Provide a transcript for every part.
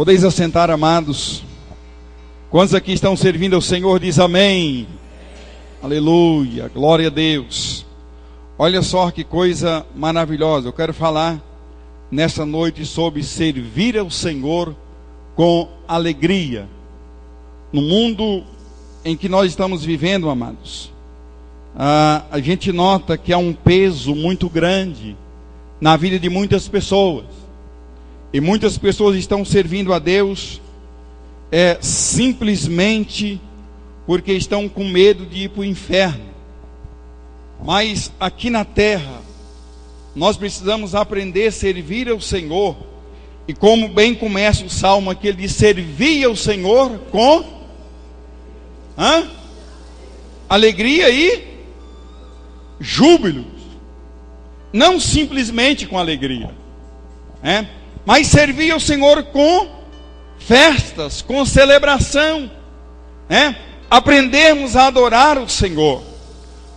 Podeis assentar, amados. Quantos aqui estão servindo ao Senhor, diz amém. Aleluia, glória a Deus. Olha só que coisa maravilhosa. Eu quero falar nessa noite sobre servir ao Senhor com alegria. No mundo em que nós estamos vivendo, amados, a gente nota que há um peso muito grande na vida de muitas pessoas. E muitas pessoas estão servindo a Deus simplesmente porque estão com medo de ir para o inferno. Mas aqui na terra, nós precisamos aprender a servir ao Senhor. E como bem começa o salmo aqui, ele diz: servir ao Senhor com alegria e júbilo. Não simplesmente com alegria, mas servir ao Senhor com festas, com celebração, aprendermos a adorar o Senhor.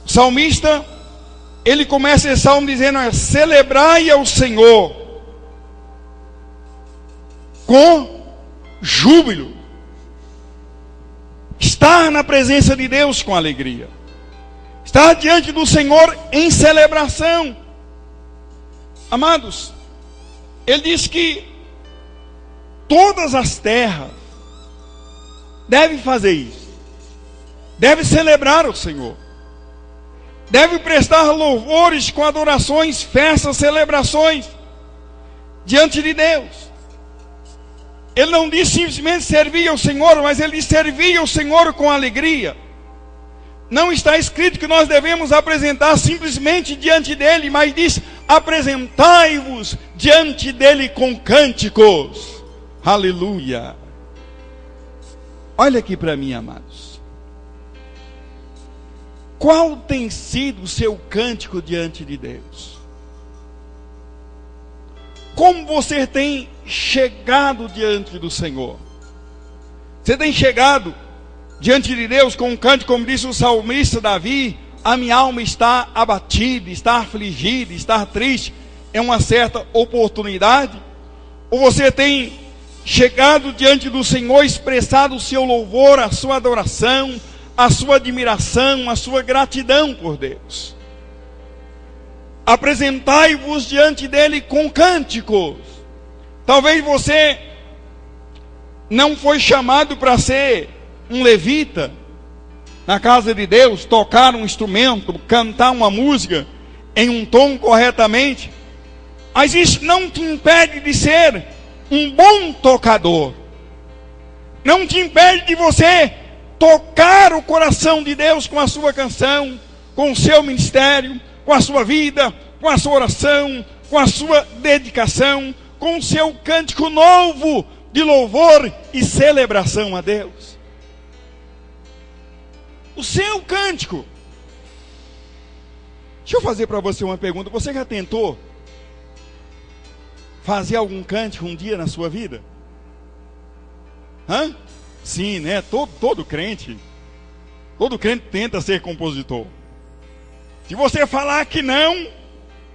O salmista, ele começa esse salmo dizendo: celebrai ao Senhor com júbilo. Estar na presença de Deus com alegria, estar diante do Senhor em celebração. Amados, ele diz que todas as terras devem fazer isso, devem celebrar o Senhor, devem prestar louvores com adorações, festas, celebrações diante de Deus. Ele não diz simplesmente servir ao Senhor, mas ele diz servir ao Senhor com alegria. Não está escrito que nós devemos apresentar simplesmente diante dele, mas diz: apresentai-vos diante dele com cânticos. Aleluia. Olha aqui para mim, amados. Qual tem sido o seu cântico diante de Deus? Como você tem chegado diante do Senhor? Você tem chegado diante de Deus com um cântico, como disse o salmista Davi: a minha alma está abatida, está afligida, está triste, é uma certa oportunidade? Ou você tem chegado diante do Senhor, expressado o seu louvor, a sua adoração, a sua admiração, a sua gratidão por Deus? Apresentai-vos diante dele com cânticos. Talvez você não foi chamado para ser um levita na casa de Deus, tocar um instrumento, cantar uma música em um tom corretamente, mas isso não te impede de ser um bom tocador, não te impede de você tocar o coração de Deus com a sua canção, com o seu ministério, com a sua vida, com a sua oração, com a sua dedicação, com o seu cântico novo de louvor e celebração a Deus. O seu cântico. Deixa eu fazer para você uma pergunta. Você já tentou fazer algum cântico um dia na sua vida? Sim, né? Todo crente tenta ser compositor. Se você falar que não,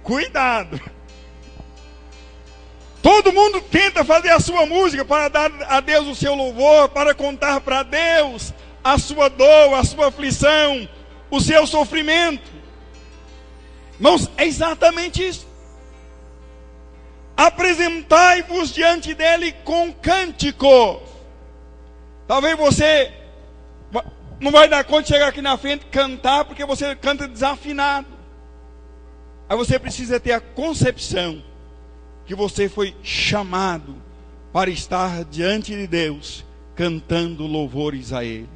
cuidado. Todo mundo tenta fazer a sua música para dar a Deus o seu louvor, para contar para Deus a sua dor, a sua aflição, o seu sofrimento. Irmãos, é exatamente isso. Apresentai-vos diante dele com cântico. Talvez você não vai dar conta de chegar aqui na frente e cantar, porque você canta desafinado. Aí você precisa ter a concepção que você foi chamado para estar diante de Deus, cantando louvores a Ele,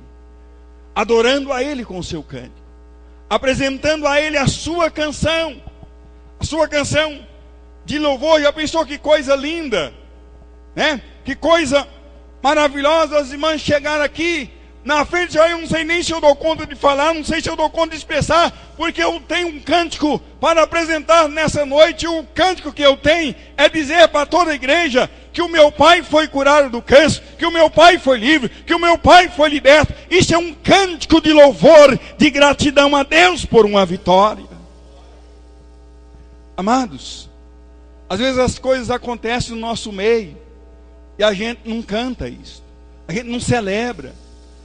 adorando a Ele com o seu cântico, apresentando a Ele a sua canção de louvor. Já pensou que coisa linda, né? Que coisa maravilhosa. As irmãs chegaram aqui na frente, eu não sei nem se eu dou conta de falar, não sei se eu dou conta de expressar, porque eu tenho um cântico para apresentar nessa noite. O cântico que eu tenho é dizer para toda a igreja que o meu pai foi curado do câncer, que o meu pai foi livre, que o meu pai foi liberto. Isso é um cântico de louvor, de gratidão a Deus por uma vitória. Amados, às vezes as coisas acontecem no nosso meio E a gente não canta isso, a gente não celebra,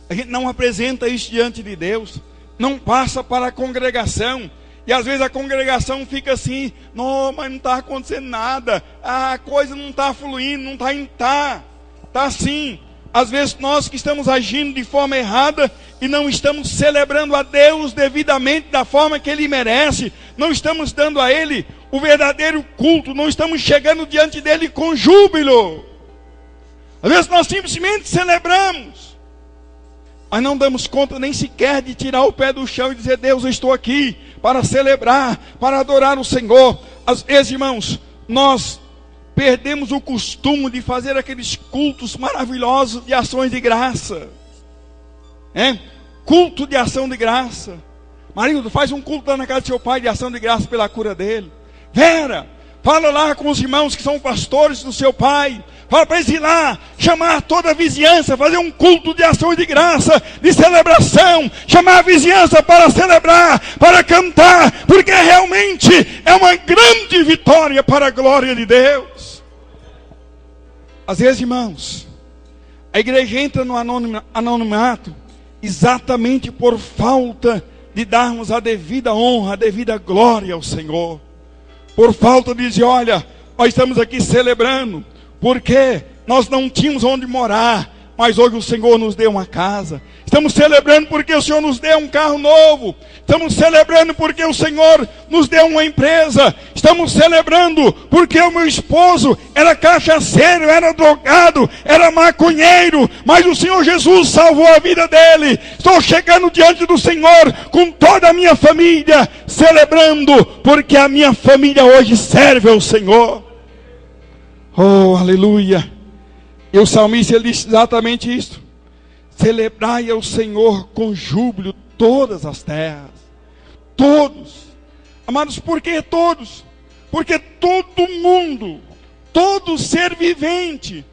a gente não apresenta isso diante de Deus, não passa para a congregação. E às vezes a congregação fica assim: não, mas não está acontecendo nada, a coisa não está fluindo, não está assim. Às vezes nós que estamos agindo de forma errada e não estamos celebrando a Deus devidamente da forma que Ele merece, não estamos dando a Ele o verdadeiro culto, não estamos chegando diante dEle com júbilo. Às vezes nós simplesmente celebramos, mas não damos conta nem sequer de tirar o pé do chão e dizer: Deus, eu estou aqui para celebrar, para adorar o Senhor. Às vezes, irmãos, nós perdemos o costume de fazer aqueles cultos maravilhosos de ações de graça. Culto de ação de graça. Marido, faz um culto lá na casa do seu pai de ação de graça pela cura dele. Vera, fala lá com os irmãos que são pastores do seu pai. Fala para eles ir lá, chamar toda a vizinhança, fazer um culto de ação de graça, de celebração, chamar a vizinhança para celebrar, para cantar, porque realmente é uma grande vitória para a glória de Deus. Às vezes, irmãos, a igreja entra no anonimato exatamente por falta de darmos a devida honra, a devida glória ao Senhor. Por falta de dizer: olha, nós estamos aqui celebrando, porque nós não tínhamos onde morar, mas hoje o Senhor nos deu uma casa. Estamos celebrando porque o Senhor nos deu um carro novo. Estamos celebrando porque o Senhor nos deu uma empresa. Estamos celebrando porque o meu esposo era cachaceiro, era drogado, era maconheiro, mas o Senhor Jesus salvou a vida dele. Estou chegando diante do Senhor com toda a minha família, celebrando porque a minha família hoje serve ao Senhor. Oh, aleluia. E o salmista, ele disse exatamente isso: celebrai ao Senhor com júbilo todas as terras. Todos. Amados, por que todos? Porque todo mundo, todo ser vivente,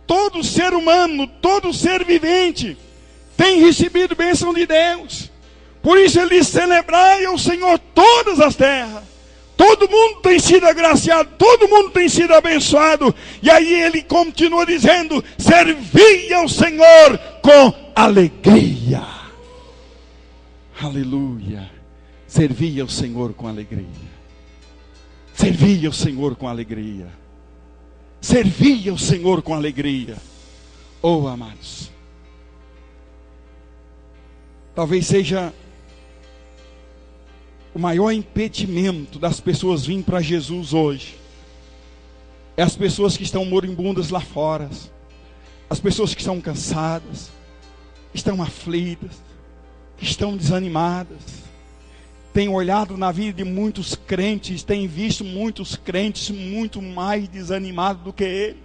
todo ser humano, todo ser vivente tem recebido bênção de Deus. Por isso ele diz: celebrai ao Senhor todas as terras. Todo mundo tem sido agraciado, todo mundo tem sido abençoado. E aí ele continua dizendo: servi ao Senhor com alegria. Aleluia. Servi ao Senhor com alegria. Servi ao Senhor com alegria. Servi ao Senhor com alegria. Oh, amados, talvez seja o maior impedimento das pessoas virem para Jesus hoje é as pessoas que estão moribundas lá fora, as pessoas que estão cansadas, estão aflitas, estão desanimadas, têm olhado na vida de muitos crentes, têm visto muitos crentes muito mais desanimados do que eles,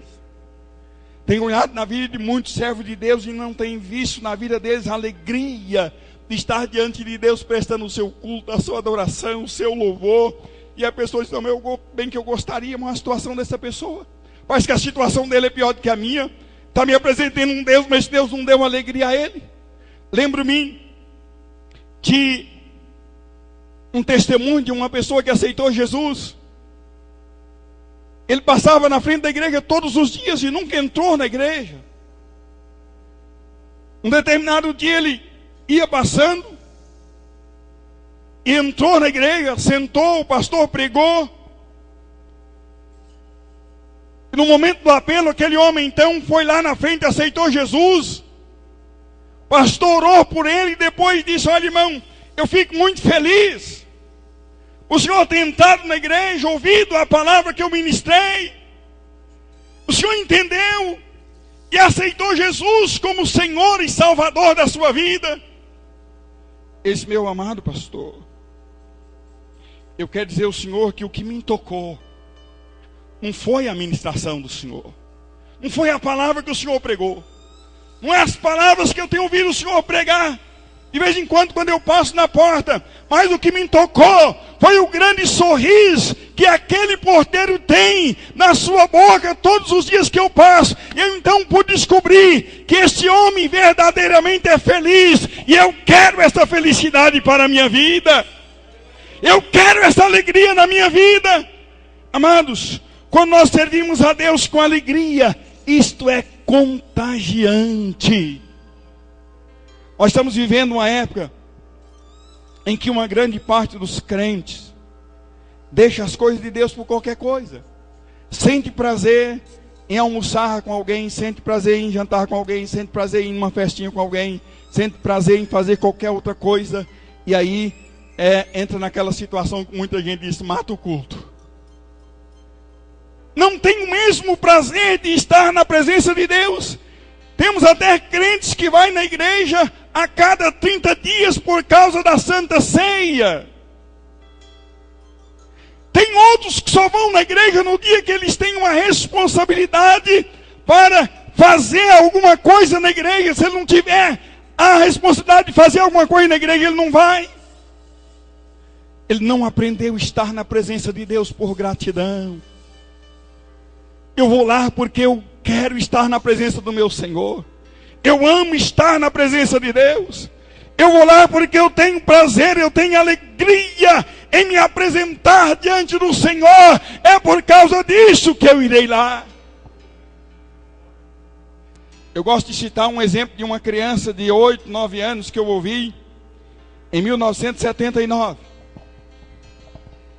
têm olhado na vida de muitos servos de Deus e não têm visto na vida deles a alegria de estar diante de Deus prestando o seu culto, a sua adoração, o seu louvor. E a pessoa diz: não, bem que eu gostaria, mas a situação dessa pessoa, parece que a situação dele é pior do que a minha, está me apresentando um Deus, mas Deus não deu alegria a ele. Lembro-me de um testemunho de uma pessoa que aceitou Jesus. Ele passava na frente da igreja todos os dias e nunca entrou na igreja. Um determinado dia ele ia passando, e entrou na igreja, sentou, o pastor pregou, e no momento do apelo, aquele homem então foi lá na frente, aceitou Jesus. O pastor orou por ele e depois disse: olha, irmão, eu fico muito feliz, o senhor tem entrado na igreja, ouvido a palavra que eu ministrei, o senhor entendeu e aceitou Jesus como Senhor e Salvador da sua vida. Esse meu amado pastor, eu quero dizer ao Senhor que o que me tocou não foi a ministração do Senhor, não foi a palavra que o Senhor pregou, não é as palavras que eu tenho ouvido o Senhor pregar de vez em quando eu passo na porta, mas o que me tocou foi o grande sorriso que aquele porteiro tem na sua boca todos os dias que eu passo. E eu então pude descobrir que esse homem verdadeiramente é feliz, e eu quero essa felicidade para a minha vida, eu quero essa alegria na minha vida. Amados, quando nós servimos a Deus com alegria, isto é contagiante. Nós estamos vivendo uma época em que uma grande parte dos crentes deixa as coisas de Deus por qualquer coisa. Sente prazer em almoçar com alguém, sente prazer em jantar com alguém, sente prazer em uma festinha com alguém, sente prazer em fazer qualquer outra coisa, e aí entra naquela situação que muita gente diz: mata o culto. Não tem o mesmo prazer de estar na presença de Deus. Temos até crentes que vai na igreja a cada 30 dias por causa da Santa Ceia. Tem outros que só vão na igreja no dia que eles têm uma responsabilidade para fazer alguma coisa na igreja. Se ele não tiver a responsabilidade de fazer alguma coisa na igreja, ele não vai. Ele não aprendeu a estar na presença de Deus por gratidão. Eu vou lá porque eu quero estar na presença do meu Senhor. Eu amo estar na presença de Deus. Eu vou lá porque eu tenho prazer, eu tenho alegria em me apresentar diante do Senhor. É por causa disso que eu irei lá. Eu gosto de citar um exemplo de uma criança de 8, 9 anos que eu ouvi em 1979.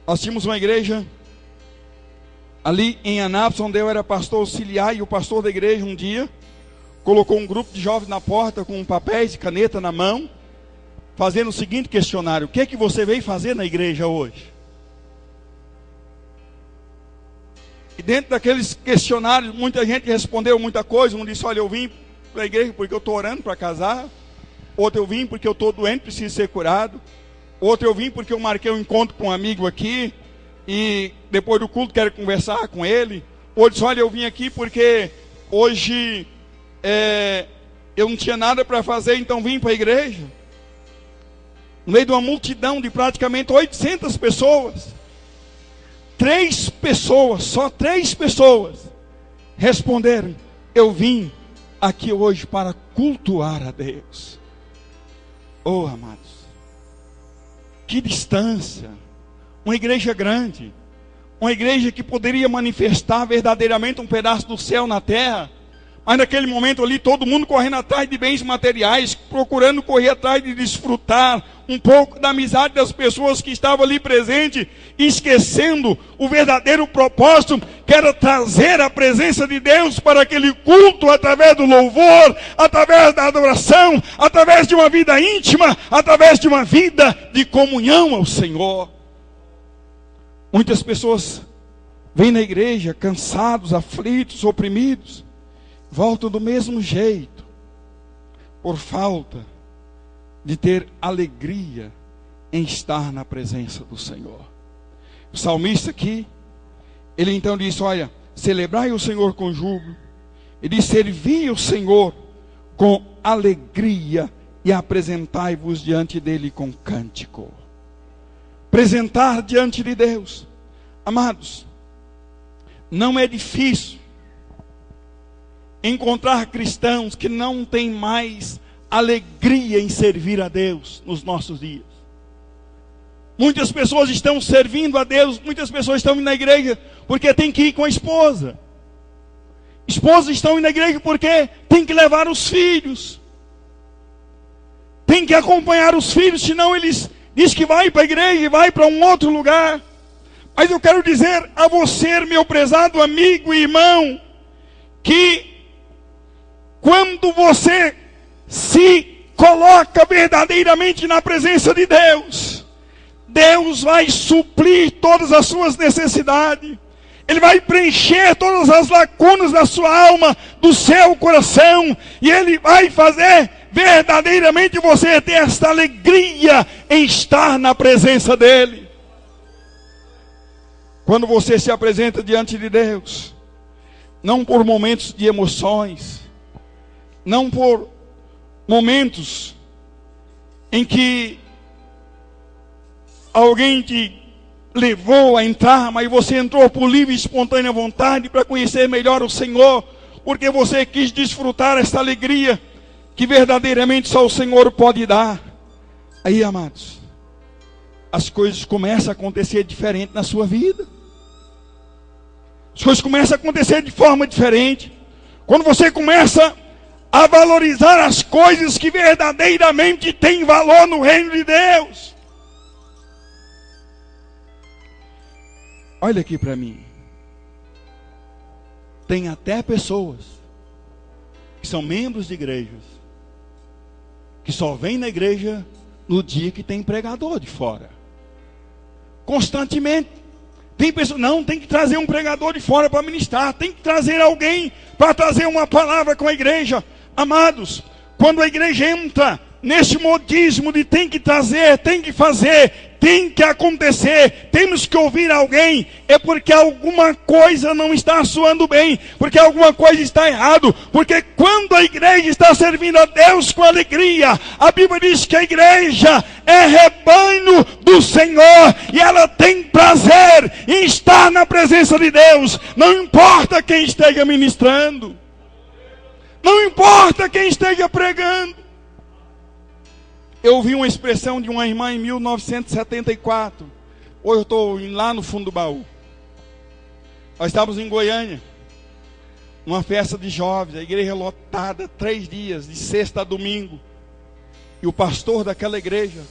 Nós tínhamos uma igreja ali em Anápolis, onde eu era pastor auxiliar, e o pastor da igreja um dia colocou um grupo de jovens na porta com papéis e caneta na mão, fazendo o seguinte questionário: o que é que você veio fazer na igreja hoje? E dentro daqueles questionários, muita gente respondeu muita coisa. Um disse: olha, eu vim para a igreja porque eu estou orando para casar. Outro: eu vim porque eu estou doente, preciso ser curado. Outro: eu vim porque eu marquei um encontro com um amigo aqui e depois do culto quero conversar com ele. Outro disse: olha, eu vim aqui porque hoje eu não tinha nada para fazer, então vim para a igreja. No meio de uma multidão de praticamente 800 pessoas, 3 pessoas, só 3 pessoas responderam: eu vim aqui hoje para cultuar a Deus. Oh, amados, que distância! Uma igreja grande, uma igreja que poderia manifestar verdadeiramente um pedaço do céu na terra, mas naquele momento ali todo mundo correndo atrás de bens materiais, procurando correr atrás de desfrutar um pouco da amizade das pessoas que estavam ali presentes, esquecendo o verdadeiro propósito, que era trazer a presença de Deus para aquele culto, através do louvor, através da adoração, através de uma vida íntima, através de uma vida de comunhão ao Senhor. Muitas pessoas vêm na igreja cansados, aflitos, oprimidos, voltam do mesmo jeito, por falta de ter alegria em estar na presença do Senhor. O salmista aqui, ele então diz: olha, celebrai o Senhor com júbilo, e diz: servi o Senhor com alegria e apresentai-vos diante dele com cântico. Apresentar diante de Deus. Amados, não é difícil encontrar cristãos que não têm mais alegria em servir a Deus nos nossos dias. Muitas pessoas estão servindo a Deus, muitas pessoas estão indo na igreja porque tem que ir com a esposa. Esposas estão indo na igreja porque tem que levar os filhos. Tem que acompanhar os filhos, senão eles dizem que vai para a igreja e vai para um outro lugar. Mas eu quero dizer a você, meu prezado amigo e irmão, que quando você se coloca verdadeiramente na presença de Deus, Deus vai suprir todas as suas necessidades. Ele vai preencher todas as lacunas da sua alma, do seu coração, e Ele vai fazer verdadeiramente você ter esta alegria em estar na presença dEle. Quando você se apresenta diante de Deus, não por momentos de emoções, não por momentos em que alguém te levou a entrar, mas você entrou por livre e espontânea vontade para conhecer melhor o Senhor, porque você quis desfrutar esta alegria que verdadeiramente só o Senhor pode dar. Aí, amados, as coisas começam a acontecer diferente na sua vida. As coisas começam a acontecer de forma diferente. quando você começa a valorizar as coisas que verdadeiramente têm valor no reino de Deus. Olha aqui para mim. Tem até pessoas que são membros de igrejas, que só vêm na igreja no dia que tem pregador de fora. Constantemente. Tem pessoas, não, tem que trazer um pregador de fora para ministrar. Tem que trazer alguém para trazer uma palavra com a igreja. Amados, quando a igreja entra nesse modismo de tem que trazer, tem que fazer, tem que acontecer, temos que ouvir alguém, é porque alguma coisa não está soando bem, porque alguma coisa está errado, porque quando a igreja está servindo a Deus com alegria, a Bíblia diz que a igreja é rebanho do Senhor, e ela tem prazer em estar na presença de Deus, não importa quem esteja ministrando, não importa quem esteja pregando. Eu ouvi uma expressão de uma irmã em 1974. Hoje eu estou lá no fundo do baú. Nós estávamos em Goiânia, numa festa de jovens, a igreja lotada, 3 dias, de sexta a domingo. E o pastor daquela igreja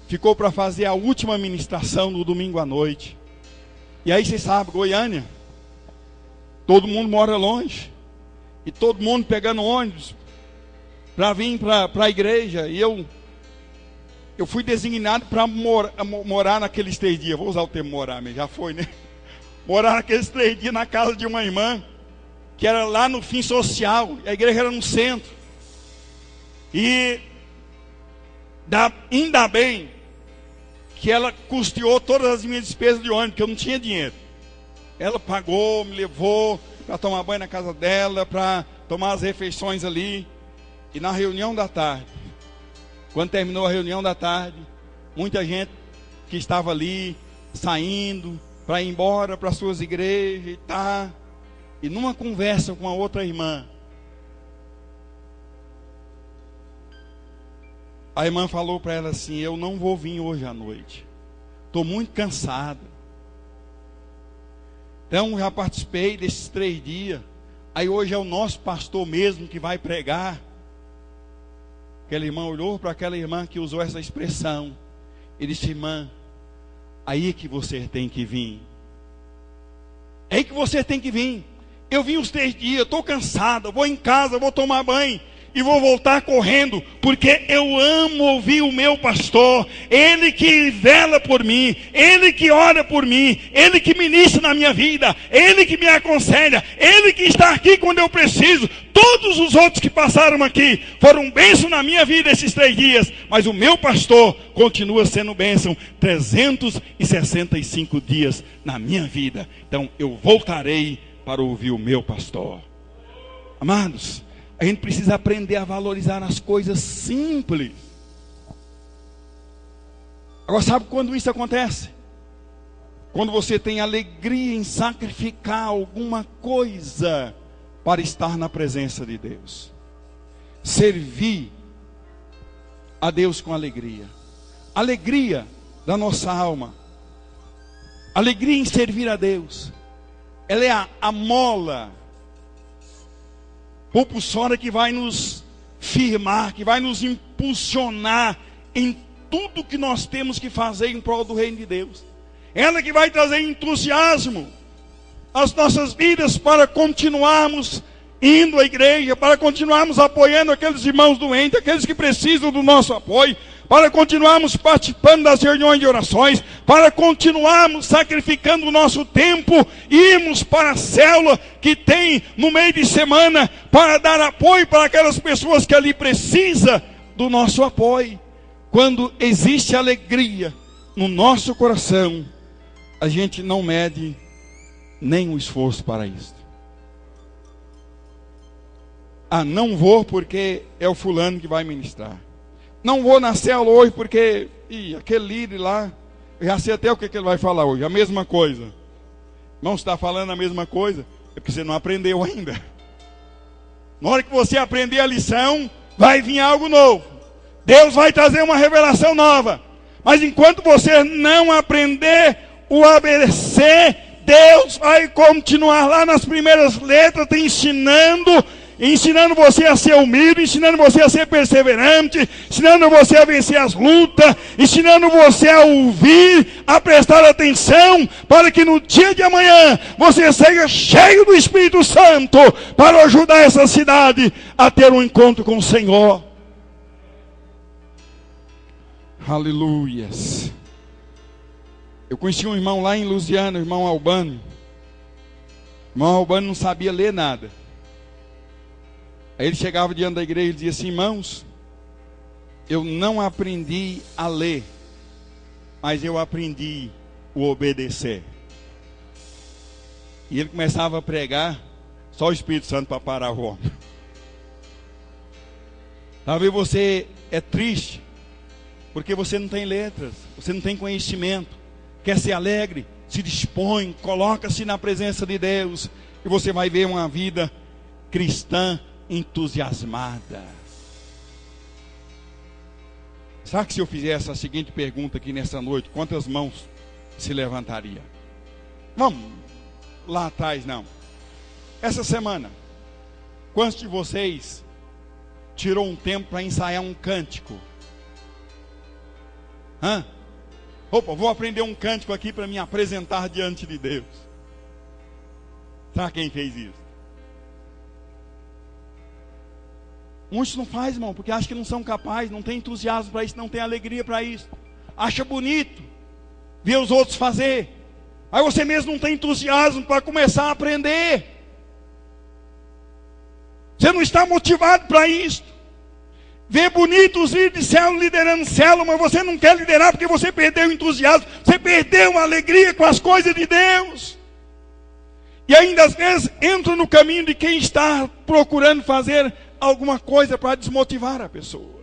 ficou para fazer a última ministração no domingo à noite. E aí você sabe, Goiânia, todo mundo mora longe. E todo mundo pegando ônibus para vir para a igreja. E eu fui designado para morar naqueles 3 dias. Vou usar o termo morar, mas já foi, né? Morar naqueles 3 dias na casa de uma irmã, que era lá no fim social. A igreja era no centro. E ainda bem que ela custeou todas as minhas despesas de ônibus, porque eu não tinha dinheiro. Ela pagou, me levou para tomar banho na casa dela, para tomar as refeições ali. E na reunião da tarde, quando terminou a reunião da tarde, muita gente que estava ali, saindo, para ir embora para suas igrejas e tá. E numa conversa com a outra irmã, a irmã falou para ela assim: eu não vou vir hoje à noite, estou muito cansada. Então já participei desses 3 dias. Aí hoje é o nosso pastor mesmo que vai pregar. Aquela irmã olhou para aquela irmã que usou essa expressão e disse: irmã, aí que você tem que vir. É aí que você tem que vir. Eu vim os 3 dias, estou cansado, vou em casa, vou tomar banho e vou voltar correndo, porque eu amo ouvir o meu pastor, ele que vela por mim, ele que ora por mim, ele que ministra na minha vida, ele que me aconselha, ele que está aqui quando eu preciso. Todos os outros que passaram aqui foram bênção na minha vida esses 3 dias, mas o meu pastor continua sendo bênção 365 dias na minha vida. Então eu voltarei para ouvir o meu pastor. Amados, a gente precisa aprender a valorizar as coisas simples. Agora, sabe quando isso acontece? Quando você tem alegria em sacrificar alguma coisa para estar na presença de Deus. Servir a Deus com alegria. Alegria da nossa alma. Alegria em servir a Deus. Ela é a mola propulsora que vai nos firmar, que vai nos impulsionar em tudo que nós temos que fazer em prol do reino de Deus. Ela que vai trazer entusiasmo às nossas vidas para continuarmos indo à igreja, para continuarmos apoiando aqueles irmãos doentes, aqueles que precisam do nosso apoio, para continuarmos participando das reuniões de orações, para continuarmos sacrificando o nosso tempo, irmos para a célula que tem no meio de semana, para dar apoio para aquelas pessoas que ali precisam do nosso apoio. Quando existe alegria no nosso coração, a gente não mede nenhum esforço para isso. Ah, não vou porque é o fulano que vai ministrar. Não vou na célula hoje porque aquele líder lá, eu já sei até o que ele vai falar hoje, a mesma coisa. Não está falando a mesma coisa, é porque você não aprendeu ainda. Na hora que você aprender a lição, vai vir algo novo. Deus vai trazer uma revelação nova. Mas enquanto você não aprender o ABC Deus vai continuar lá nas primeiras letras te ensinando você a ser humilde, ensinando você a ser perseverante, ensinando você a vencer as lutas, ensinando você a ouvir, a prestar atenção, para que no dia de amanhã você seja cheio do Espírito Santo, para ajudar essa cidade a ter um encontro com o Senhor. Aleluias. Eu conheci um irmão lá em Lusiana, o irmão Albano. O irmão Albano não sabia ler nada. Aí ele chegava diante da igreja e dizia assim: irmãos, eu não aprendi a ler, mas eu aprendi o obedecer. E ele começava a pregar, só o Espírito Santo para parar o homem. Talvez você é triste, porque você não tem letras, você não tem conhecimento, quer ser alegre, se dispõe, coloca-se na presença de Deus, e você vai ver uma vida cristã entusiasmada. Será que se eu fizesse a seguinte pergunta aqui nessa noite, quantas mãos se levantaria? Vamos lá atrás, não. Essa semana, quantos de vocês tirou um tempo para ensaiar um cântico? Opa, vou aprender um cântico aqui para me apresentar diante de Deus. Sabe quem fez isso? Muitos não fazem, irmão, porque acham que não são capazes, não tem entusiasmo para isso, não tem alegria para isso. Acha bonito ver os outros fazer. Aí você mesmo não tem entusiasmo para começar a aprender. Você não está motivado para isso. Vê bonito os líderes de célula liderando célula, mas você não quer liderar porque você perdeu o entusiasmo, você perdeu a alegria com as coisas de Deus. E ainda às vezes entra no caminho de quem está procurando fazer alguma coisa para desmotivar a pessoa.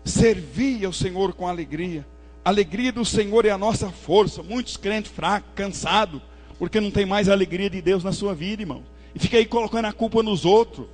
Servir ao Senhor com alegria. A alegria do Senhor é a nossa força. Muitos crentes fracos, cansados, porque não tem mais a alegria de Deus na sua vida, irmão. E fica aí colocando a culpa nos outros.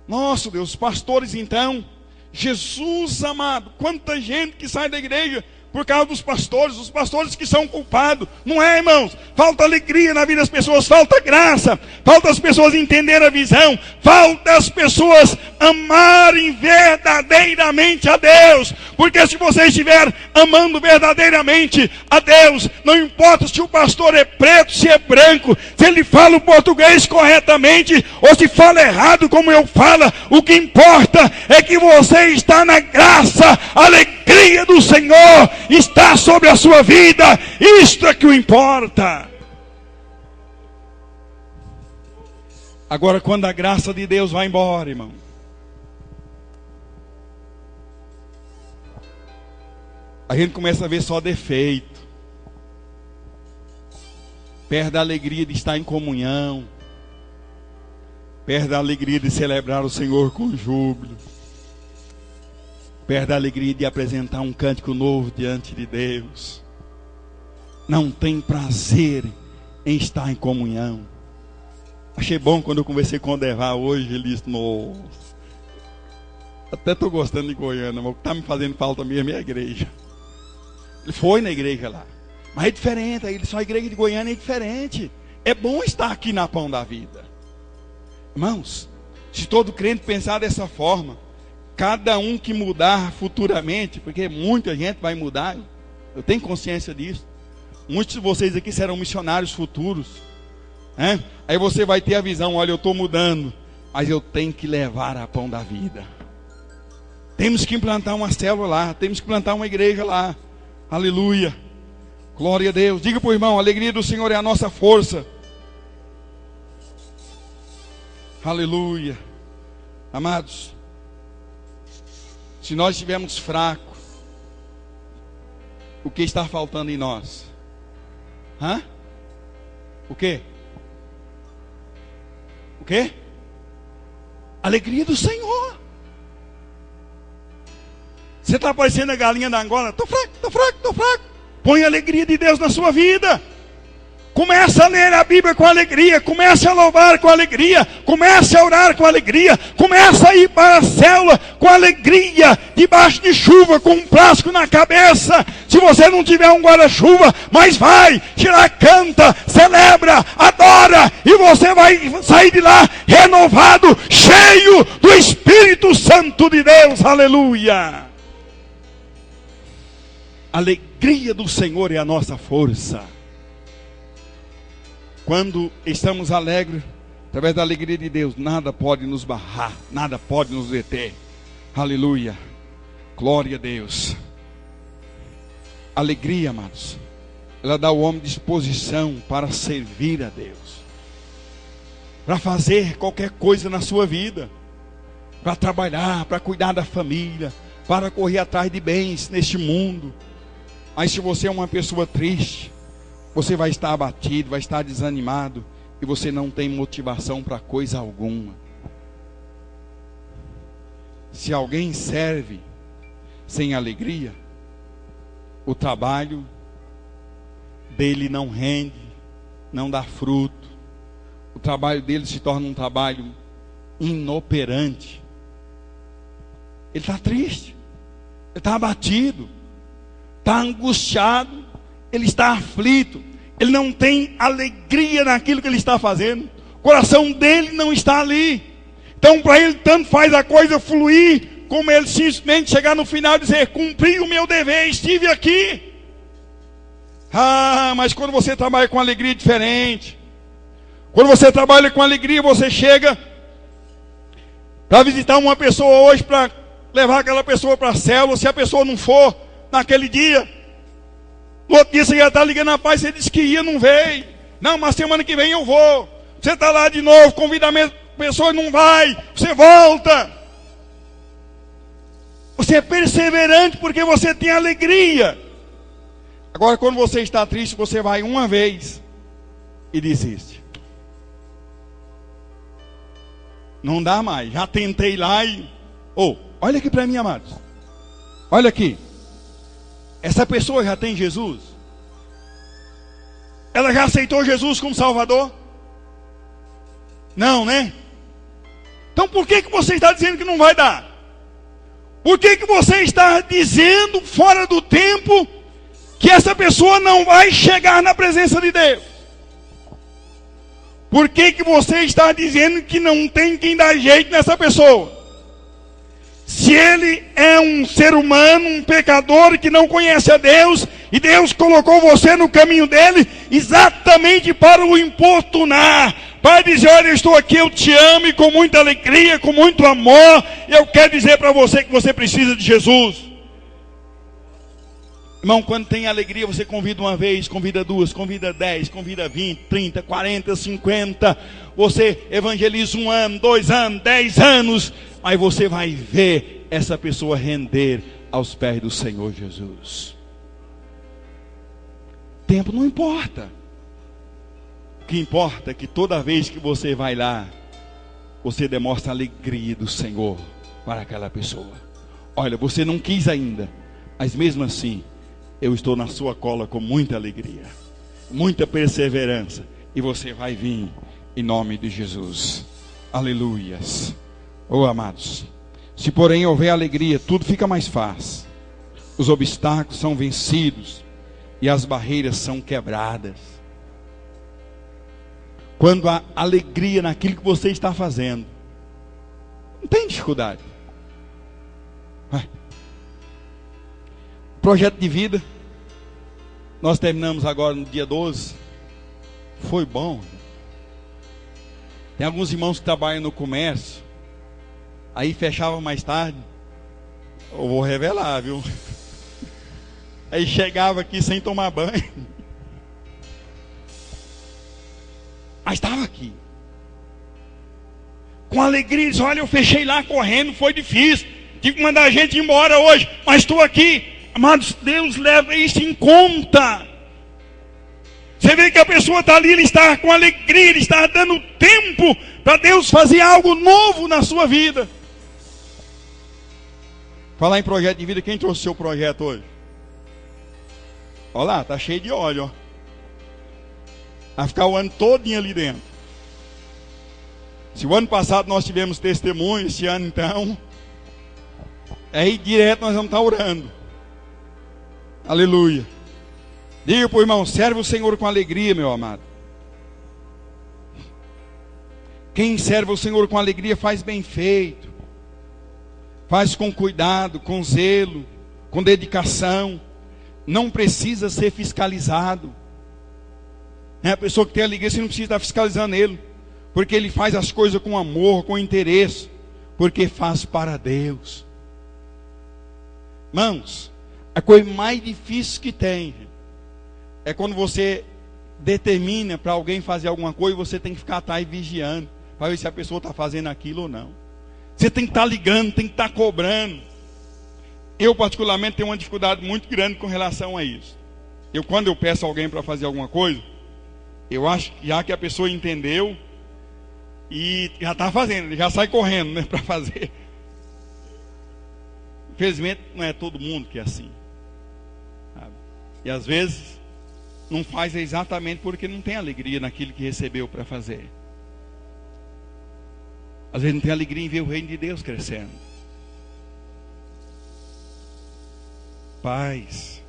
Nossa Deus, os pastores então, Jesus amado, quanta gente que sai da igreja por causa dos pastores, os pastores que são culpados. Não é, irmãos? Falta alegria na vida das pessoas, falta graça, falta as pessoas entenderem a visão, falta as pessoas amarem verdadeiramente a Deus. Porque se você estiver amando verdadeiramente a Deus, não importa se o pastor é preto, se é branco, se ele fala o português corretamente ou se fala errado como eu falo, o que importa é que você está na graça, a alegria do Senhor está sobre a sua vida. Isto é que o importa. Agora, quando a graça de Deus vai embora, irmão, a gente começa a ver só defeito, perde a alegria de estar em comunhão, perde a alegria de celebrar o Senhor com júbilo, perde a alegria de apresentar um cântico novo diante de Deus, não tem prazer em estar em comunhão. Achei bom quando eu conversei com o Devar hoje, ele disse: nossa, até estou gostando de Goiânia, mas o que está me fazendo falta mesmo é a igreja. Ele foi na igreja lá, mas é diferente. Ele disse: a igreja de Goiânia é diferente. É bom estar aqui na Pão da Vida. Irmãos, se todo crente pensar dessa forma, cada um que mudar futuramente, porque muita gente vai mudar, eu tenho consciência disso. Muitos de vocês aqui serão missionários futuros, né? Aí você vai ter a visão: olha, eu estou mudando, mas eu tenho que levar a Pão da Vida. Temos que implantar uma célula lá, temos que plantar uma igreja lá. Aleluia, glória a Deus. Diga para o irmão: a alegria do Senhor é a nossa força. Aleluia. Amados, se nós estivermos fracos, o que está faltando em nós? O quê? O quê? Alegria do Senhor. Você está parecendo a galinha da Angola: estou fraco, estou fraco, estou fraco. Põe a alegria de Deus na sua vida. Comece a ler a Bíblia com alegria. Comece a louvar com alegria. Comece a orar com alegria. Comece a ir para a célula com alegria. Debaixo de chuva, com um plástico na cabeça. Se você não tiver um guarda-chuva, mas vai, canta, celebra, adora. E você vai sair de lá renovado, cheio do Espírito Santo de Deus. Aleluia. A alegria do Senhor é a nossa força. Quando estamos alegres, através da alegria de Deus, nada pode nos barrar, nada pode nos deter. Aleluia. Glória a Deus. Alegria, amados, ela dá ao homem disposição para servir a Deus, para fazer qualquer coisa na sua vida, para trabalhar, para cuidar da família, para correr atrás de bens neste mundo. Mas se você é uma pessoa triste, você vai estar abatido, vai estar desanimado, e você não tem motivação para coisa alguma. Se alguém serve sem alegria, o trabalho dele não rende, não dá fruto. O trabalho dele se torna um trabalho inoperante. Ele está triste, ele está abatido, está angustiado, ele está aflito, ele não tem alegria naquilo que ele está fazendo, o coração dele não está ali. Então para ele tanto faz a coisa fluir, como ele simplesmente chegar no final e dizer: cumpri o meu dever, estive aqui. Mas quando você trabalha com alegria é diferente. Quando você trabalha com alegria, você chega para visitar uma pessoa hoje, para levar aquela pessoa para a célula. Se a pessoa não for naquele dia, no outro dia você já está ligando: rapaz, você disse que ia, não veio. Não, mas semana que vem eu vou. Você está lá de novo, convida a mesma pessoa e não vai. Você volta. Você é perseverante porque você tem alegria. Agora, quando você está triste, você vai uma vez e desiste. Não dá mais. Já tentei lá e... olha aqui para mim, amados. Olha aqui. Essa pessoa já tem Jesus? Ela já aceitou Jesus como Salvador? Não, né? Então por que você está dizendo que não vai dar? Por que você está dizendo fora do tempo que essa pessoa não vai chegar na presença de Deus? Por que você está dizendo que não tem quem dar jeito nessa pessoa? Se ele é um ser humano, um pecador que não conhece a Deus, e Deus colocou você no caminho dele exatamente para o importunar, para dizer: olha, eu estou aqui, eu te amo, e com muita alegria, com muito amor, eu quero dizer para você que você precisa de Jesus. Irmão, quando tem alegria, você convida uma vez, convida duas, convida 10, convida 20, 30, 40, 50. Você evangeliza 1 ano, 2 anos, 10 anos. Mas você vai ver essa pessoa render aos pés do Senhor Jesus. Tempo não importa. O que importa é que toda vez que você vai lá, você demonstra a alegria do Senhor para aquela pessoa. Olha, você não quis ainda, mas mesmo assim, eu estou na sua cola com muita alegria, muita perseverança, e você vai vir em nome de Jesus. Aleluias. Amados, se porém houver alegria, tudo fica mais fácil. Os obstáculos são vencidos e as barreiras são quebradas. Quando há alegria naquilo que você está fazendo, não tem dificuldade. Projeto de vida, nós terminamos agora no dia 12. Foi bom. Tem alguns irmãos que trabalham no comércio, aí fechava mais tarde. Eu vou revelar, viu? Aí chegava aqui sem tomar banho, mas estava aqui com alegria. Diz: olha, eu fechei lá correndo, foi difícil, tive que mandar a gente embora hoje, mas estou aqui. Amados, Deus leva isso em conta. Você vê que a pessoa está ali, ele está com alegria, ele está dando tempo para Deus fazer algo novo na sua vida. Falar em projeto de vida, quem trouxe o seu projeto hoje? Olha lá, está cheio de óleo, ó. a ficar o ano todinho ali dentro. Se o ano passado nós tivemos testemunho, esse ano então, aí direto nós vamos estar orando. Aleluia. Diga para o irmão, serve o Senhor com alegria, meu amado. Quem serve o Senhor com alegria faz bem feito. Faz com cuidado, com zelo, com dedicação. Não precisa ser fiscalizado. A pessoa que tem alegria, você não precisa estar fiscalizando ele. Porque ele faz as coisas com amor, com interesse. Porque faz para Deus. Irmãos, a coisa mais difícil que tem é quando você determina para alguém fazer alguma coisa e você tem que ficar atrás vigiando para ver se a pessoa está fazendo aquilo ou não. Você tem que estar ligando, tem que estar cobrando. Eu particularmente tenho uma dificuldade muito grande com relação a isso. Quando eu peço alguém para fazer alguma coisa, eu acho que já que a pessoa entendeu e já está fazendo, ele já sai correndo, né, para fazer. Infelizmente não é todo mundo que é assim, sabe? E às vezes não faz exatamente porque não tem alegria naquilo que recebeu para fazer. Às vezes não tem alegria em ver o reino de Deus crescendo. Pais,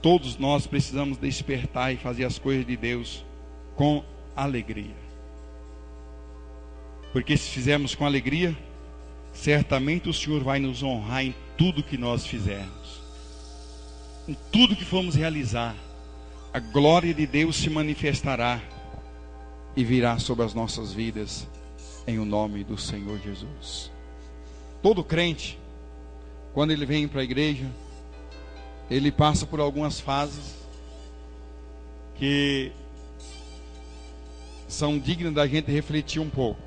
todos nós precisamos despertar e fazer as coisas de Deus com alegria. Porque se fizermos com alegria, certamente o Senhor vai nos honrar em tudo que nós fizermos. Em tudo que formos realizar, a glória de Deus se manifestará e virá sobre as nossas vidas, em o nome do Senhor Jesus. Todo crente, quando ele vem para a igreja, ele passa por algumas fases que são dignas da gente refletir um pouco.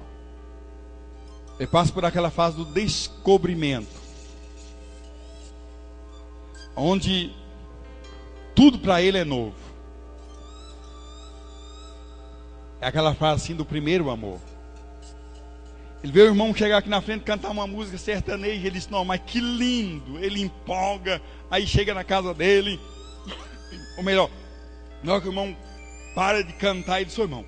Ele passa por aquela fase do descobrimento, onde tudo para ele é novo. É aquela fase assim do primeiro amor. Ele vê o irmão chegar aqui na frente, cantar uma música sertaneja, ele diz, não, mas que lindo. Ele empolga, aí chega na casa dele, ou melhor, na hora que o irmão para de cantar, ele diz, ô irmão,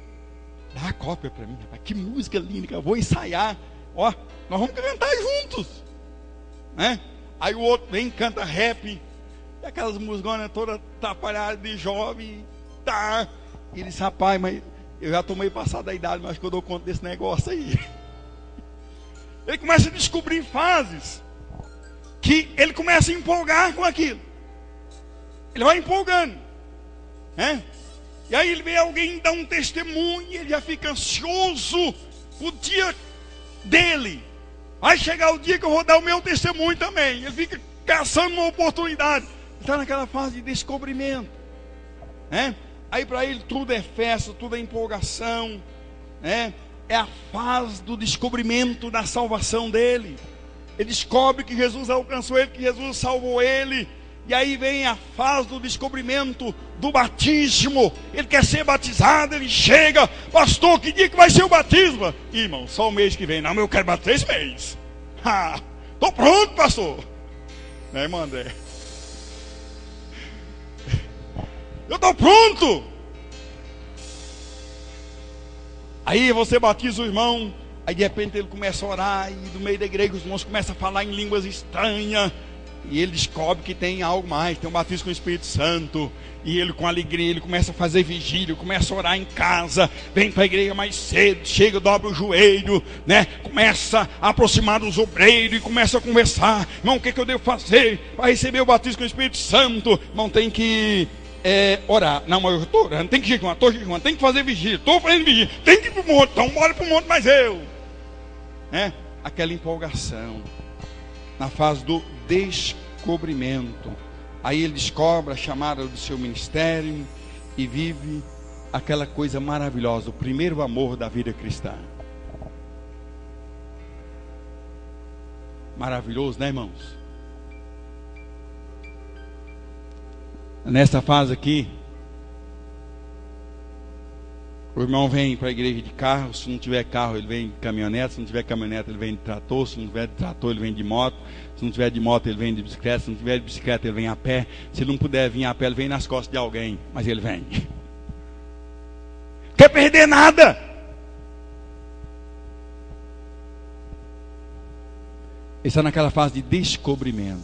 dá a cópia para mim, rapaz, que música linda, que eu vou ensaiar. Ó, nós vamos cantar juntos, né? Aí o outro vem, canta rap, e aquelas musiconas todas atrapalhadas de jovem, tá? E ele diz, rapaz, mas eu já estou meio passado da idade, mas acho que eu dou conta desse negócio aí. Ele começa a descobrir fases que ele começa a empolgar com aquilo. Ele vai empolgando, né? E aí ele vê alguém dar um testemunho e ele já fica ansioso o dia dele. Vai chegar o dia que eu vou dar o meu testemunho também. Ele fica caçando uma oportunidade. Ele está naquela fase de descobrimento, né? Aí para ele tudo é festa, tudo é empolgação, né? É a fase do descobrimento da salvação dele. Ele descobre que Jesus alcançou ele, que Jesus salvou ele. E aí vem a fase do descobrimento do batismo. Ele quer ser batizado, ele chega, pastor, que dia que vai ser o batismo? Irmão, só o mês que vem. Não, mas eu quero bater 3 meses. Estou pronto, pastor. Né, irmão André? Eu estou pronto. Aí você batiza o irmão, aí de repente ele começa a orar, e do meio da igreja os irmãos começam a falar em línguas estranhas, e ele descobre que tem algo mais, tem um batismo com o Espírito Santo, e ele com alegria, ele começa a fazer vigília, começa a orar em casa, vem para a igreja mais cedo, chega, dobra o joelho, né? Começa a aproximar dos obreiros e começa a conversar, irmão, o que eu devo fazer para receber o batismo com o Espírito Santo? Irmão, tem que orar. Não, mas eu estou orando, tem que jejuar, tem que fazer vigília, estou fazendo vigília, tem que ir para o monte, então bora para o monte, mas eu, né? Aquela empolgação na fase do descobrimento. Aí ele descobre a chamada do seu ministério e vive aquela coisa maravilhosa, o primeiro amor da vida cristã. Maravilhoso, né, irmãos? Nessa fase aqui, o irmão vem para a igreja de carro. Se não tiver carro, ele vem de caminhonete. Se não tiver caminhonete, ele vem de trator. Se não tiver de trator, ele vem de moto. Se não tiver de moto, ele vem de bicicleta. Se não tiver de bicicleta, ele vem a pé. Se não puder vir a pé, ele vem nas costas de alguém, mas ele vem. quer perder nada. Ele está naquela fase de descobrimento.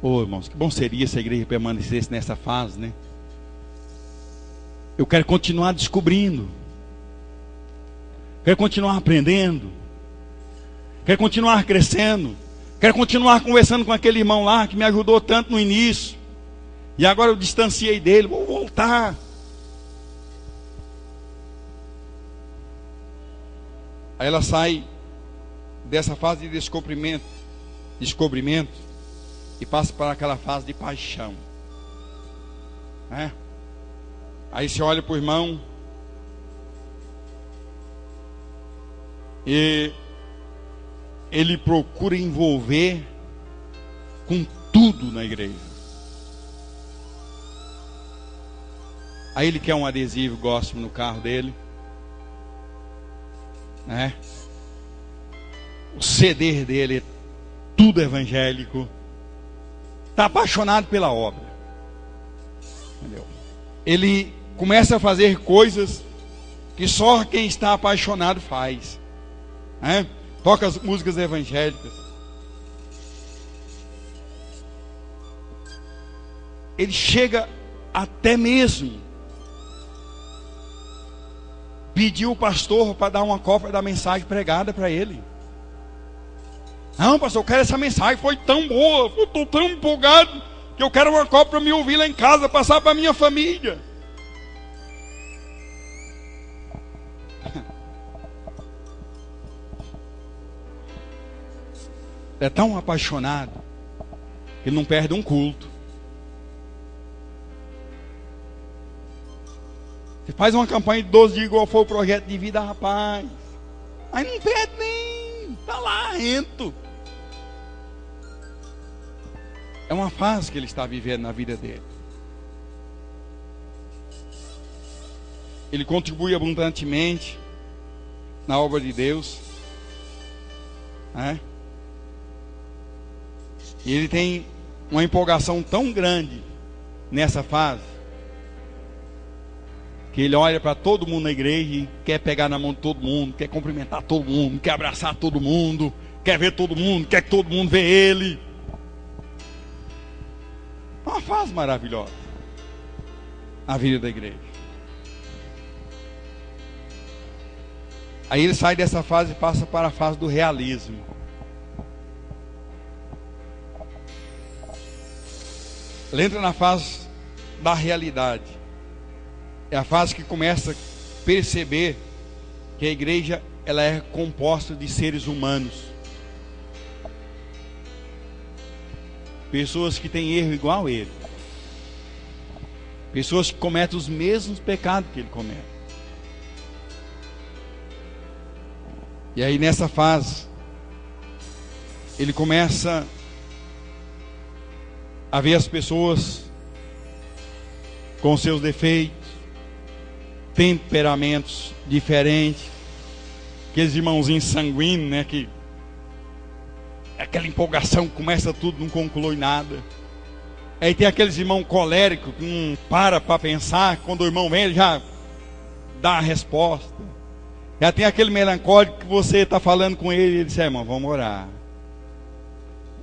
Oh, irmãos, que bom seria se a igreja permanecesse nessa fase, né? Eu quero continuar descobrindo. Quero continuar aprendendo. Quero continuar crescendo. Quero continuar conversando com aquele irmão lá que me ajudou tanto no início. E agora eu distanciei dele. Vou voltar. Aí ela sai dessa fase de descobrimento e passa para aquela fase de paixão. Aí você olha para o irmão e ele procura envolver com tudo na igreja. Aí ele quer um adesivo gospel no carro dele, né? O CD dele é tudo evangélico. Está apaixonado pela obra. Entendeu? Ele começa a fazer coisas que só quem está apaixonado faz, né? Toca as músicas evangélicas. Ele chega até mesmo pediu o pastor para dar uma cópia da mensagem pregada para ele. Não, pastor, eu quero essa mensagem, foi tão boa, eu estou tão empolgado que eu quero uma cópia para me ouvir lá em casa, passar para a minha família. É tão apaixonado que ele não perde um culto. Você faz uma campanha de 12 dias igual foi o projeto de vida, rapaz. Aí não perde nem, está lá, rento. É uma fase que ele está vivendo na vida dele. Ele contribui abundantemente na obra de Deus, né? E ele tem uma empolgação tão grande nessa fase que ele olha para todo mundo na igreja e quer pegar na mão de todo mundo, quer cumprimentar todo mundo, quer abraçar todo mundo, quer ver todo mundo, quer que todo mundo vê ele. É uma fase maravilhosa na vida da igreja. Aí ele sai dessa fase e passa para a fase do realismo. Ele entra na fase da realidade. É a fase que começa a perceber que a igreja ela é composta de seres humanos. Pessoas que têm erro igual a ele. Pessoas que cometem os mesmos pecados que ele comete. E aí nessa fase, ele começa a ver as pessoas com seus defeitos, temperamentos diferentes, aqueles irmãozinhos sanguíneos, né, que aquela empolgação começa tudo, não conclui nada. Aí tem aqueles irmãos coléricos que não para pensar, quando o irmão vem ele já dá a resposta. Já tem aquele melancólico que você está falando com ele e ele diz, irmão, vamos orar,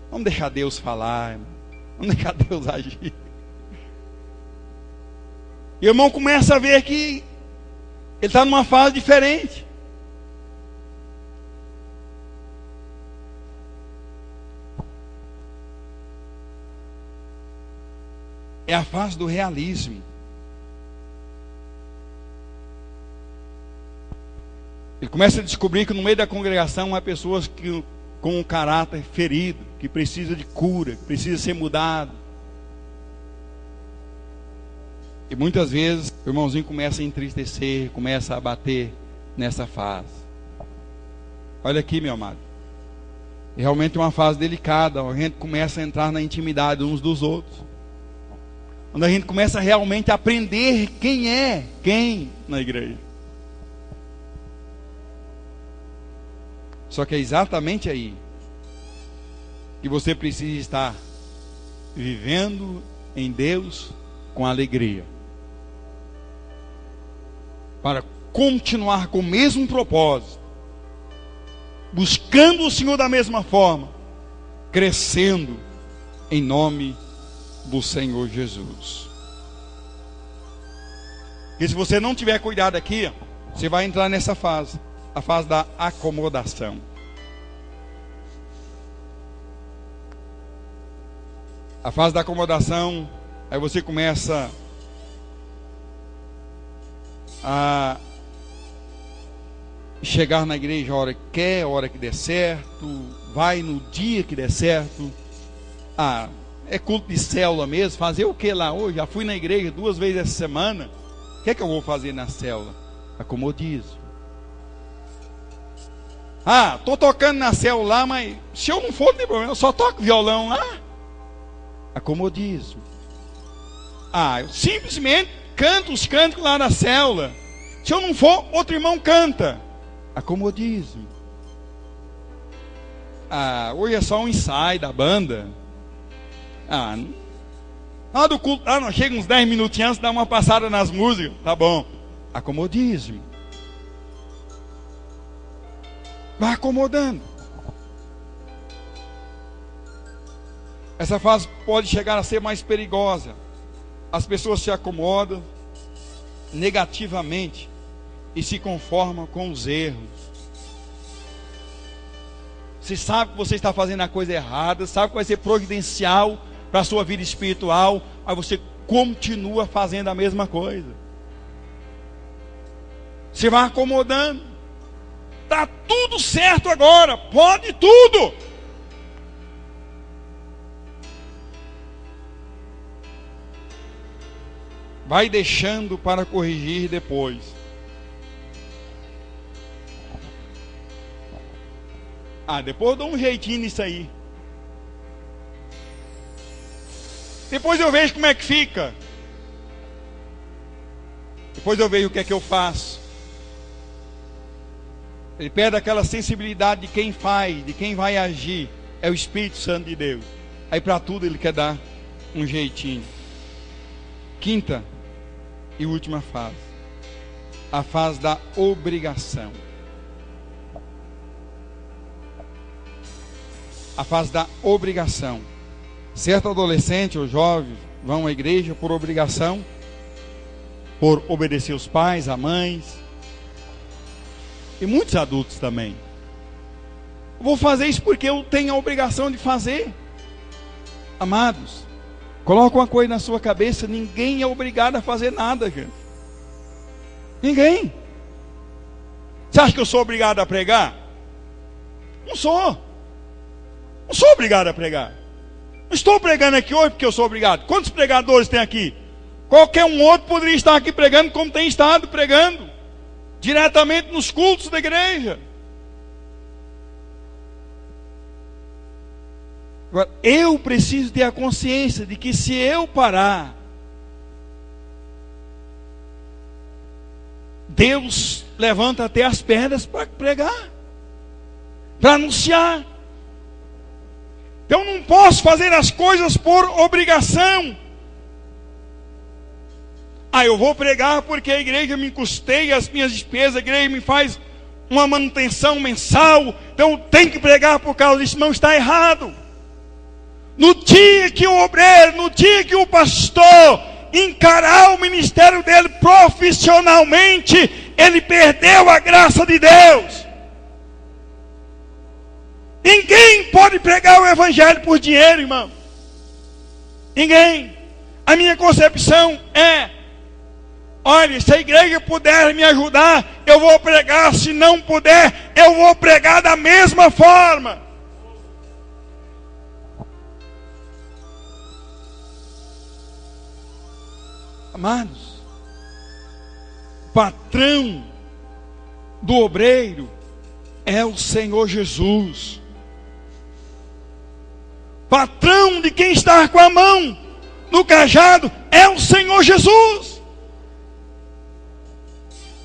vamos deixar Deus falar, irmão. Vamos deixar Deus agir. E o irmão começa a ver que ele está numa fase diferente. É a fase do realismo. Ele começa a descobrir que no meio da congregação há pessoas que com um caráter ferido, que precisa de cura, que precisa ser mudado. E muitas vezes o irmãozinho começa a entristecer, começa a bater nessa fase. Olha aqui, meu amado. É realmente uma fase delicada, onde a gente começa a entrar na intimidade uns dos outros. Onde a gente começa realmente a aprender quem é quem na igreja. Só que é exatamente aí que você precisa estar vivendo em Deus com alegria. para continuar com o mesmo propósito, buscando o Senhor da mesma forma, crescendo em nome do Senhor Jesus. E se você não tiver cuidado aqui, você vai entrar nessa fase, a fase da acomodação. A fase da acomodação, aí você começa a chegar na igreja a hora que quer, a hora que der certo, vai no dia que der certo. É culto de célula mesmo, fazer o que lá hoje? Já fui na igreja 2 vezes essa semana. O que é que eu vou fazer na célula? Acomodismo. Estou tocando na célula lá, mas se eu não for, não tem problema, eu só toco violão lá. Acomodismo. Eu simplesmente canto os cânticos lá na célula. Se eu não for, outro irmão canta. Acomodismo. Hoje é só um ensaio da banda. Na hora do culto, não, chega uns 10 minutinhos antes, dá uma passada nas músicas. Tá bom. Acomodismo. Vai acomodando. Essa fase pode chegar a ser mais perigosa. As pessoas se acomodam negativamente e se conformam com os erros. Você sabe que você está fazendo a coisa errada, sabe que vai ser providencial para a sua vida espiritual, mas você continua fazendo a mesma coisa. Você vai acomodando. Está tudo certo agora, pode tudo. Vai deixando para corrigir depois. Depois eu dou um jeitinho nisso aí. Depois eu vejo como é que fica. Depois eu vejo o que é que eu faço. Ele perde aquela sensibilidade de quem faz, de quem vai agir. É o Espírito Santo de Deus. Aí para tudo ele quer dar um jeitinho. Quinta e última fase. A fase da obrigação. A fase da obrigação. Certo adolescente ou jovem vão à igreja por obrigação, por obedecer os pais, a mães, e muitos adultos também. Eu vou fazer isso porque eu tenho a obrigação de fazer. Amados, coloca uma coisa na sua cabeça: ninguém é obrigado a fazer nada, gente. Ninguém. Você acha que eu sou obrigado a pregar? Não sou. Não sou obrigado a pregar. Não estou pregando aqui hoje porque eu sou obrigado. Quantos pregadores tem aqui? Qualquer um outro poderia estar aqui pregando como tem estado pregando, diretamente nos cultos da igreja. Agora, eu preciso ter a consciência de que se eu parar, Deus levanta até as pedras para pregar, para anunciar. Eu não posso fazer as coisas por obrigação. Eu vou pregar porque a igreja me custeia as minhas despesas, a igreja me faz uma manutenção mensal, então eu tenho que pregar por causa disso. Não, está errado. No dia que o obreiro, no dia que o pastor encarar o ministério dele profissionalmente, ele perdeu a graça de Deus. Ninguém pode pregar o evangelho por dinheiro, irmão. Ninguém. A minha concepção é: olha, se a igreja puder me ajudar, eu vou pregar. Se não puder, eu vou pregar da mesma forma. Amados, o patrão do obreiro é o Senhor Jesus. Patrão de quem está com a mão no cajado é o Senhor Jesus.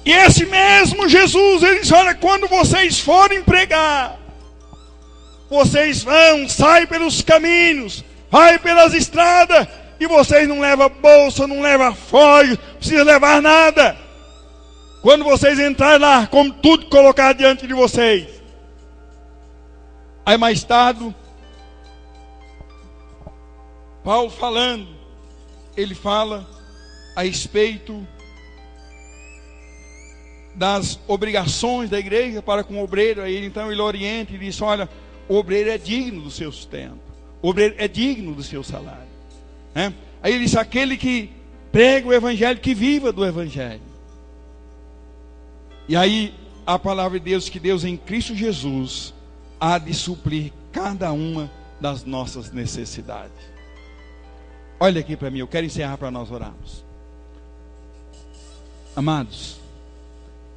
E esse mesmo Jesus, ele diz: olha, quando vocês forem pregar, vocês vão, saem pelos caminhos, vai pelas estradas, e vocês não levam bolsa, não levam fogo, não precisa levar nada. Quando vocês entrarem lá, como tudo colocado diante de vocês. Aí mais tarde, Paulo falando, ele fala a respeito das obrigações da igreja para com o obreiro. Aí então ele orienta e diz: olha, o obreiro é digno do seu sustento, o obreiro é digno do seu salário, né? Aí ele diz: aquele que prega o evangelho, que viva do evangelho. E aí a palavra de Deus, que Deus em Cristo Jesus há de suprir cada uma das nossas necessidades. Olha aqui para mim, eu quero encerrar para nós orarmos. Amados,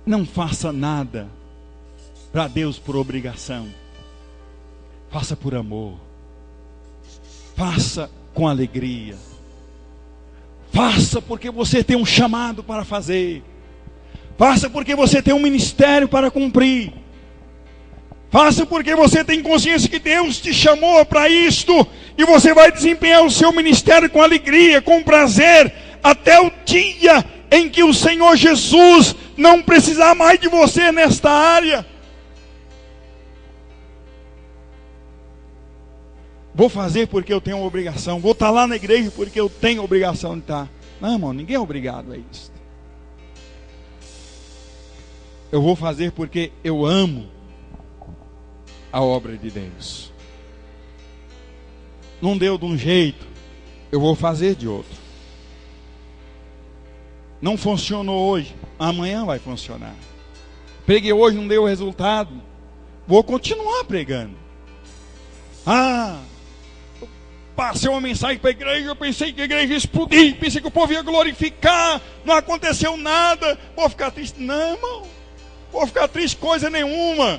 não faça nada para Deus por obrigação. Faça por amor. Faça com alegria. Faça porque você tem um chamado para fazer. Faça porque você tem um ministério para cumprir. Faça porque você tem consciência que Deus te chamou para isto. E você vai desempenhar o seu ministério com alegria, com prazer, até o dia em que o Senhor Jesus não precisar mais de você nesta área. Vou fazer porque eu tenho uma obrigação. Vou estar lá na igreja porque eu tenho obrigação de estar. Não, irmão, ninguém é obrigado a isso. Eu vou fazer porque eu amo a obra de Deus. Não deu de um jeito, eu vou fazer de outro. Não funcionou hoje, amanhã vai funcionar. Preguei hoje, não deu resultado, vou continuar pregando. Eu passei uma mensagem para a igreja, eu pensei que a igreja ia explodir, pensei que o povo ia glorificar, não aconteceu nada, vou ficar triste. Não, irmão, vou ficar triste coisa nenhuma.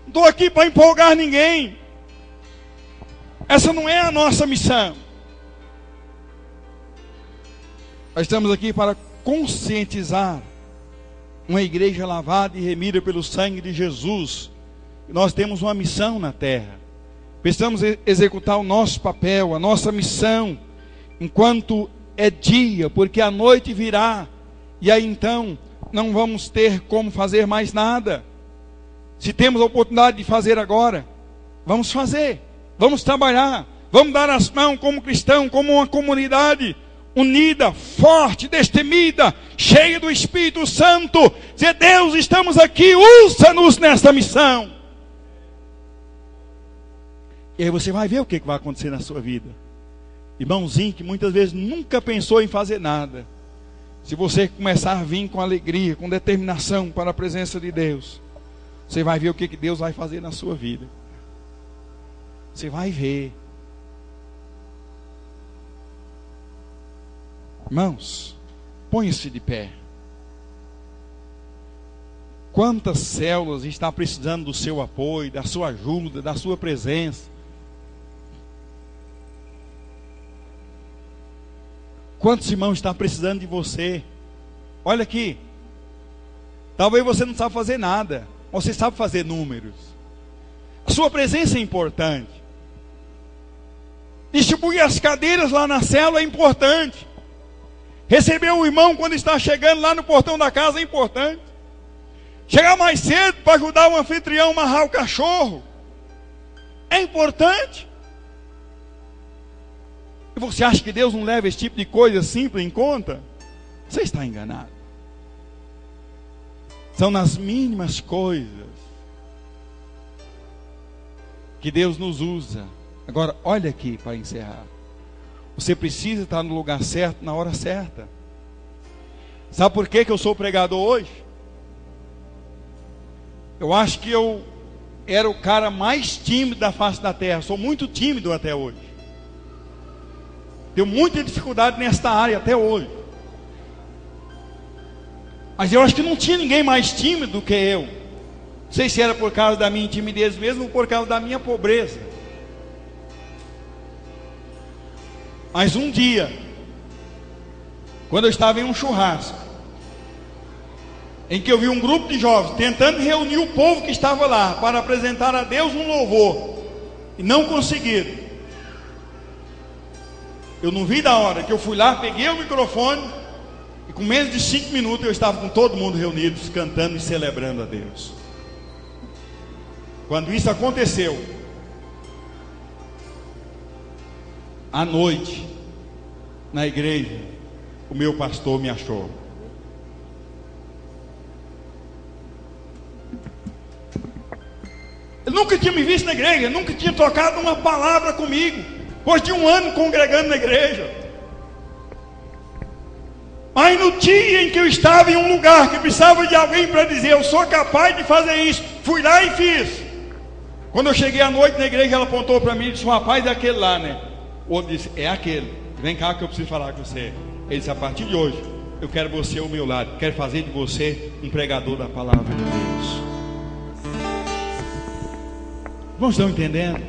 Não estou aqui para empolgar ninguém. Essa não é a nossa missão. Nós estamos aqui para conscientizar uma igreja lavada e remida pelo sangue de Jesus. Nós temos uma missão na terra. Precisamos executar o nosso papel, a nossa missão, enquanto é dia, porque a noite virá, e aí então não vamos ter como fazer mais nada. Se temos a oportunidade de fazer agora, vamos fazer, vamos trabalhar, vamos dar as mãos como cristão, como uma comunidade unida, forte, destemida, cheia do Espírito Santo. Dizer: Deus, estamos aqui, usa-nos nesta missão. E aí você vai ver o que vai acontecer na sua vida. Irmãozinho que muitas vezes nunca pensou em fazer nada, se você começar a vir com alegria, com determinação para a presença de Deus, você vai ver o que Deus vai fazer na sua vida. Você vai ver. Irmãos, põe-se de pé. Quantas células estão precisando do seu apoio, da sua ajuda, da sua presença? Quantos irmãos estão precisando de você? Olha aqui. Talvez você não saiba fazer nada, mas você sabe fazer números. A sua presença é importante. Distribuir as cadeiras lá na célula é importante. Receber o irmão quando está chegando lá no portão da casa é importante. Chegar mais cedo para ajudar o anfitrião a amarrar o cachorro é importante. E você acha que Deus não leva esse tipo de coisa simples em conta? Você está enganado. São nas mínimas coisas que Deus nos usa. Agora, olha aqui para encerrar. Você precisa estar no lugar certo, na hora certa. Sabe por que eu sou pregador hoje? Eu acho que eu era o cara mais tímido da face da terra. Sou muito tímido até hoje. Tenho muita dificuldade nesta área até hoje. Mas eu acho que não tinha ninguém mais tímido do que eu. Não sei se era por causa da minha timidez mesmo ou por causa da minha pobreza. Mas um dia, quando eu estava em um churrasco, em que eu vi um grupo de jovens tentando reunir o povo que estava lá para apresentar a Deus um louvor, e não conseguiram. Eu não vi da hora que eu fui lá, peguei o microfone E com menos de 5 minutos eu estava com todo mundo reunidos, cantando e celebrando a Deus. Quando isso aconteceu, à noite, na igreja, o meu pastor me achou. Ele nunca tinha me visto na igreja, nunca tinha trocado uma palavra comigo. Depois de 1 ano congregando na igreja. Mas no dia em que eu estava em um lugar que precisava de alguém para dizer, eu sou capaz de fazer isso, fui lá e fiz. Quando eu cheguei à noite na igreja, ela apontou para mim e disse, o rapaz é aquele lá, né? O outro disse, é aquele, vem cá que eu preciso falar com você. Ele disse, a partir de hoje, eu quero você ao meu lado, quero fazer de você um pregador da palavra de Deus. Irmãos, estão entendendo?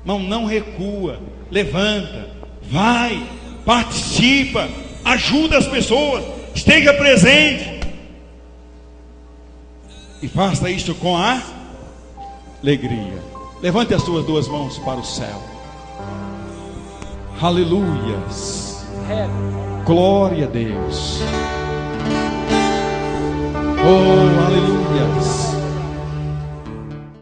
Irmão, não recua, levanta, vai, participa, ajuda as pessoas, esteja presente. E faça isso com a alegria. Levante as suas 2 mãos para o céu. Aleluias. Glória a Deus. Oh, aleluias.